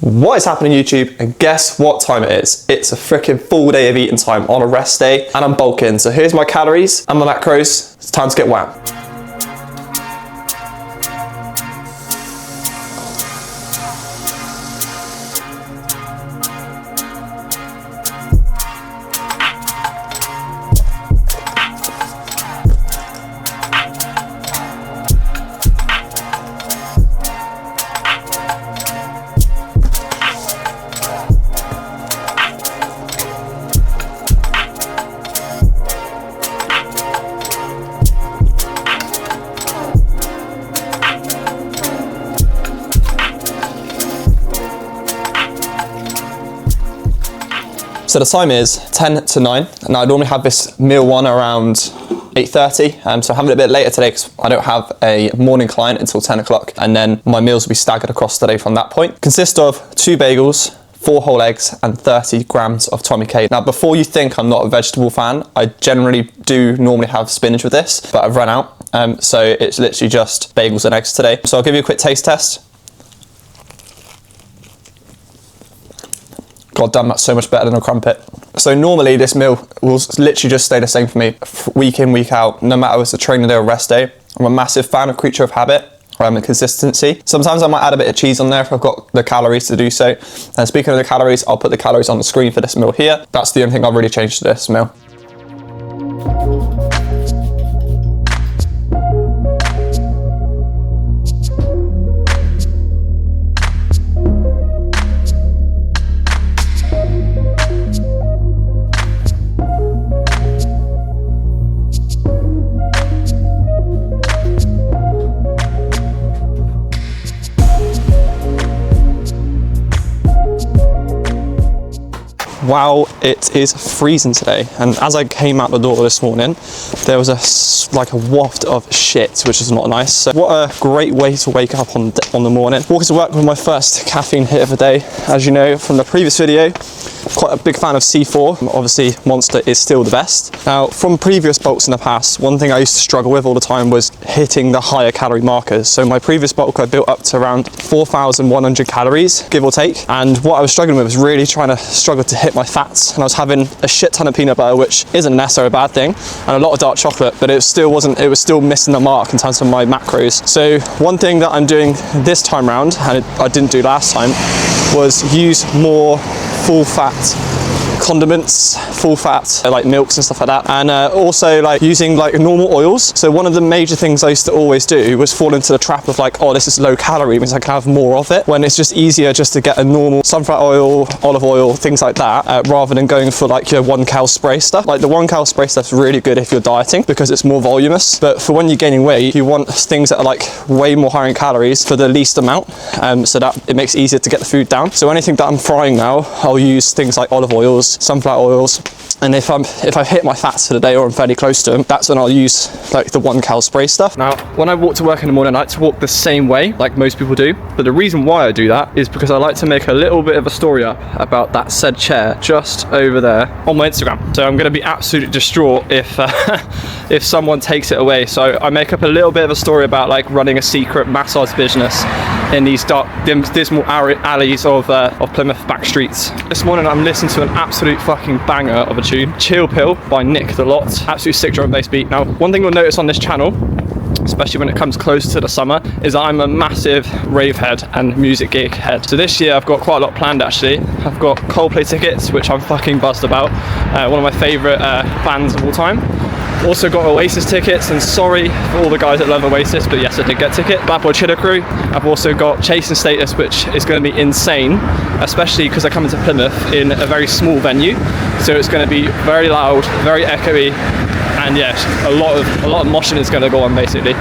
What is happening YouTube? And guess what time it is? It's a freaking full day of eating time on a rest day and I'm bulking. So here's my calories and my macros. It's time to get wham. So the time is 10 to 9. Now I normally have this meal one around 8:30. So I'm having it a bit later today because I don't have a morning client until 10 o'clock. And then my meals will be staggered across the day from that point. Consist of 2 bagels, 4 whole eggs and 30 grams of Tommy K. Now before you think I'm not a vegetable fan, I generally do normally have spinach with this, but I've run out. So it's literally just bagels and eggs today. So I'll give you a quick taste test. God damn, that's so much better than a crumpet. So normally this meal will literally just stay the same for me week in, week out, no matter if it's a training day or rest day. I'm a massive fan of creature of habit, and consistency. Sometimes I might add a bit of cheese on there if I've got the calories to do so. And speaking of the calories, I'll put the calories on the screen for this meal here. That's the only thing I've really changed to this meal. Wow, it is freezing today, and as I came out the door this morning there was a waft of shit, which is not nice. So what a great way to wake up on the morning. Walking to work with my first caffeine hit of the day. As you know from the previous video, quite a big fan of C4. Obviously Monster is still the best. Now from previous bulks in the past, one thing I used to struggle with all the time was hitting the higher calorie markers. So my previous bulk I built up to around 4,100 calories, give or take, and what I was struggling with was really trying to struggle to hit my fats, and I was having a shit ton of peanut butter, which isn't necessarily a bad thing, and a lot of dark chocolate, but it was still missing the mark in terms of my macros. So one thing that I'm doing this time round, and I didn't do last time, was use more full fat condiments, full fat like milks and stuff like that, and also like using like normal oils. So one of the major things I used to always do was fall into the trap of like, oh, this is low calorie, means I can have more of it, when it's just easier just to get a normal sunflower oil, olive oil, things like that, rather than going for like your 1 cal spray stuff. Like the 1 cal spray stuff's really good if you're dieting because it's more voluminous, but for when you're gaining weight, you want things that are like way more high in calories for the least amount, so that it makes it easier to get the food down. So anything that I'm frying now, I'll use things like olive oils, sunflower oils, and if I've hit my fats for the day or I'm fairly close to them, that's when I'll use like the 1 cal spray stuff. Now when I walk to work in the morning, I like to walk the same way like most people do, but the reason why I do that is because I like to make a little bit of a story up about that said chair just over there on my Instagram. So I'm going to be absolutely distraught if someone takes it away. So I make up a little bit of a story about like running a secret massage business in these dark, dismal alleys of Plymouth back streets. This morning I'm listening to an absolute fucking banger of a tune, Chill Pill by Nick the Lot. Absolute sick drum and bass beat. Now one thing you'll notice on this channel, especially when it comes close to the summer, is I'm a massive rave head and music gig head. So this year I've got quite a lot planned actually. I've got Coldplay tickets, which I'm fucking buzzed about. One of my favourite bands of all time. Also got Oasis tickets, and sorry for all the guys that love Oasis, but yes, I did get a ticket. Bad Boy Chiller Crew. I've also got Chasing Status, which is going to be insane, especially because I come into Plymouth in a very small venue, so it's going to be very loud, very echoey, and yes, a lot of moshing is going to go on basically.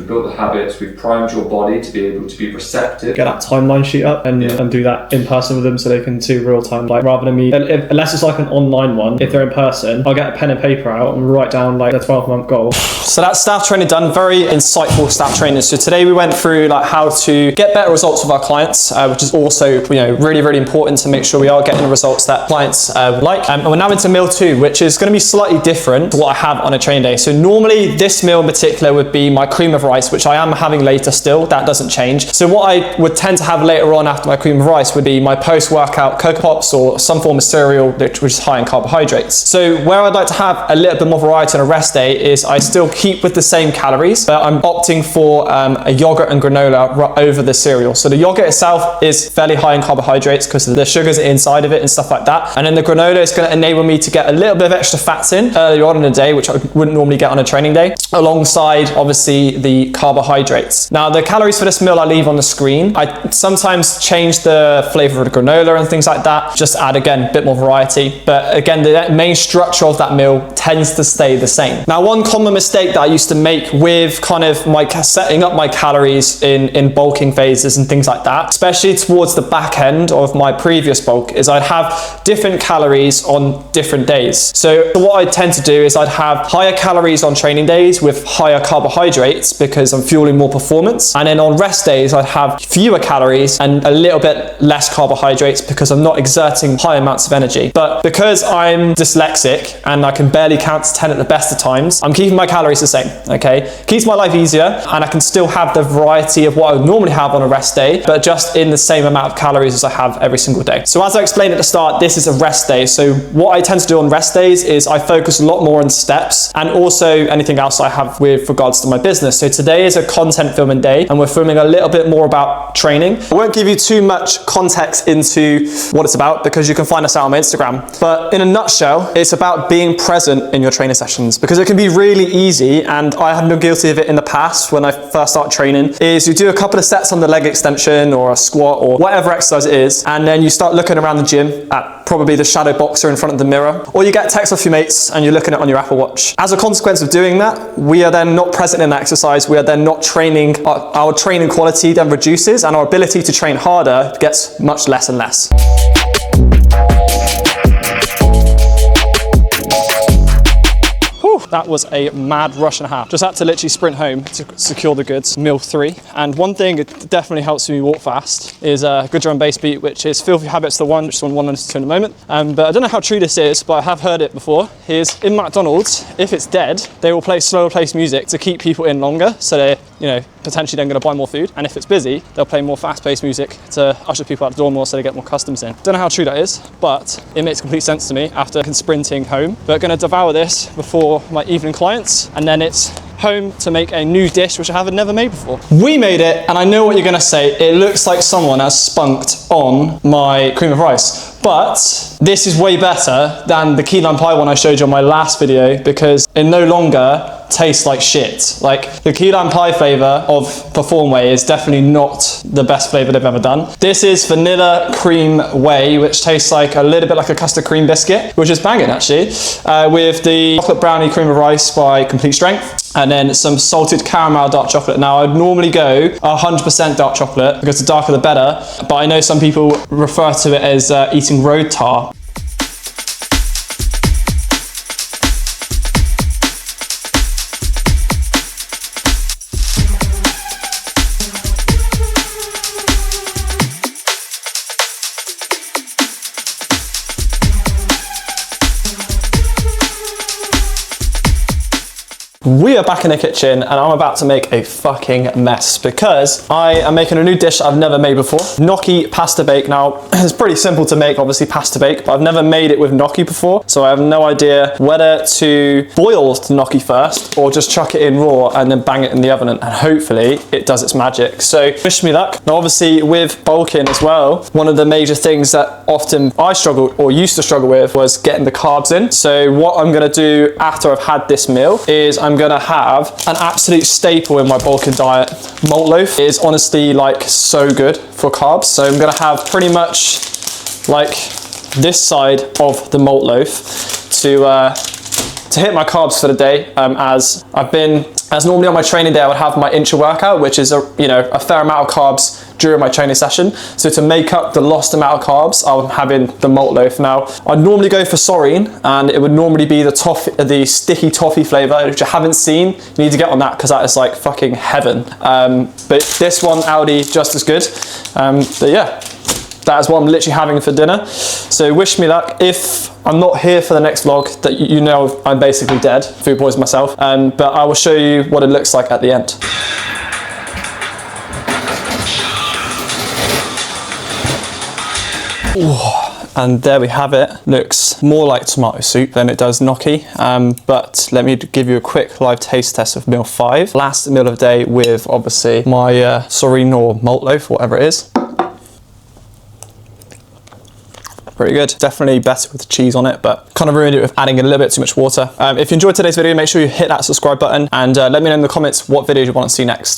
we've built the habits, we've primed your body to be able to be receptive. Get that timeline sheet up and do that in person with them so they can do real time, like rather than me, unless it's like an online one, if they're in person, I'll get a pen and paper out and write down like a 12-month goal. So that's staff training done, very insightful staff training. So today we went through like how to get better results with our clients, which is also, you know, really, really important to make sure we are getting the results that clients would like. And we're now into meal 2, which is going to be slightly different to what I have on a training day. So normally this meal in particular would be my cream of rice, which I am having later still, that doesn't change. So what I would tend to have later on after my cream of rice would be my post-workout Cocoa Pops or some form of cereal which is high in carbohydrates. So where I'd like to have a little bit more variety on a rest day is I still keep with the same calories, but I'm opting for a yogurt and granola over the cereal. So the yogurt itself is fairly high in carbohydrates because the sugars inside of it and stuff like that. And then the granola is going to enable me to get a little bit of extra fats in earlier on in the day, which I wouldn't normally get on a training day, alongside obviously the carbohydrates. Now the calories for this meal I leave on the screen. I sometimes change the flavor of the granola and things like that, just to add again a bit more variety. But again, the main structure of that meal tends to stay the same. Now one common mistake that I used to make with kind of my setting up my calories in bulking phases and things like that, especially towards the back end of my previous bulk, is I'd have different calories on different days. So what I tend to do is I'd have higher calories on training days with higher carbohydrates because I'm fueling more performance. And then on rest days, I'd have fewer calories and a little bit less carbohydrates because I'm not exerting high amounts of energy. But because I'm dyslexic and I can barely count to 10 at the best of times, I'm keeping my calories the same, okay? Keeps my life easier and I can still have the variety of what I would normally have on a rest day, but just in the same amount of calories as I have every single day. So as I explained at the start, this is a rest day. So what I tend to do on rest days is I focus a lot more on steps and also anything else I have with regards to my business. So today is a content filming day and we're filming a little bit more about training. I won't give you too much context into what it's about because you can find us out on my Instagram. But in a nutshell, it's about being present in your training sessions because it can be really easy, and I have been guilty of it in the past when I first started training, is you do a couple of sets on the leg extension or a squat or whatever exercise it is, and then you start looking around the gym at probably the shadow boxer in front of the mirror, or you get text off your mates and you're looking at it on your Apple Watch. As a consequence of doing that, we are then not present in that exercise, we are then not training, our training quality then reduces and our ability to train harder gets much less and less. That was a mad rush and a half. Just had to literally sprint home to secure the goods, meal 3. And one thing that definitely helps me walk fast is good drum bass beat, which is Filthy Habits, the one, which is on 192 in a moment. But I don't know how true this is, but I have heard it before, is in McDonald's, if it's dead, they will play slower paced music to keep people in longer. So they're, you know, potentially then going to buy more food. And if it's busy, they'll play more fast paced music to usher people out the door more so they get more customers in. Don't know how true that is, but it makes complete sense to me after sprinting home. But going to devour this before my evening clients, and then it's home to make a new dish which I haven't never made before. We made it, and I know what you're gonna say. It looks like someone has spunked on my cream of rice, but this is way better than the key lime pie one I showed you on my last video because it no longer tastes like shit. Like the key lime pie flavor of Perform Whey is definitely not the best flavor they've ever done. This is vanilla cream whey, which tastes like a little bit like a custard cream biscuit, which is banging actually, with the chocolate brownie cream of rice by Complete Strength. And then some salted caramel dark chocolate. Now I'd normally go 100% dark chocolate because the darker the better, but I know some people refer to it as eating road tar. We are back in the kitchen and I'm about to make a fucking mess because I am making a new dish I've never made before. Gnocchi pasta bake. Now, it's pretty simple to make, obviously pasta bake, but I've never made it with gnocchi before. So I have no idea whether to boil the gnocchi first or just chuck it in raw and then bang it in the oven and hopefully it does its magic. So wish me luck. Now, obviously with bulking as well, one of the major things that often I struggled or used to struggle with was getting the carbs in. So what I'm gonna do after I've had this meal is I'm gonna have an absolute staple in my bulking diet. Malt loaf is honestly like so good for carbs. So I'm gonna have pretty much like this side of the malt loaf to hit my carbs for the day, as I've been As normally on my training day, I would have my intra workout, which is a fair amount of carbs during my training session. So to make up the lost amount of carbs, I'm having the malt loaf. Now, I'd normally go for Soreen, and it would normally be the sticky toffee flavour, which I haven't seen. You need to get on that because that is like fucking heaven. But this one, Aldi, just as good. But yeah, that is what I'm literally having for dinner. So wish me luck. If I'm not here for the next vlog, that you know I'm basically dead, food poisoned myself. But I will show you what it looks like at the end. Ooh, and there we have it. Looks more like tomato soup than it does gnocchi. But let me give you a quick live taste test of meal 5. Last meal of the day with obviously my Soreen or malt loaf, whatever it is. Pretty good. Definitely better with cheese on it, but kind of ruined it with adding a little bit too much water. If you enjoyed today's video, make sure you hit that subscribe button and let me know in the comments what videos you want to see next.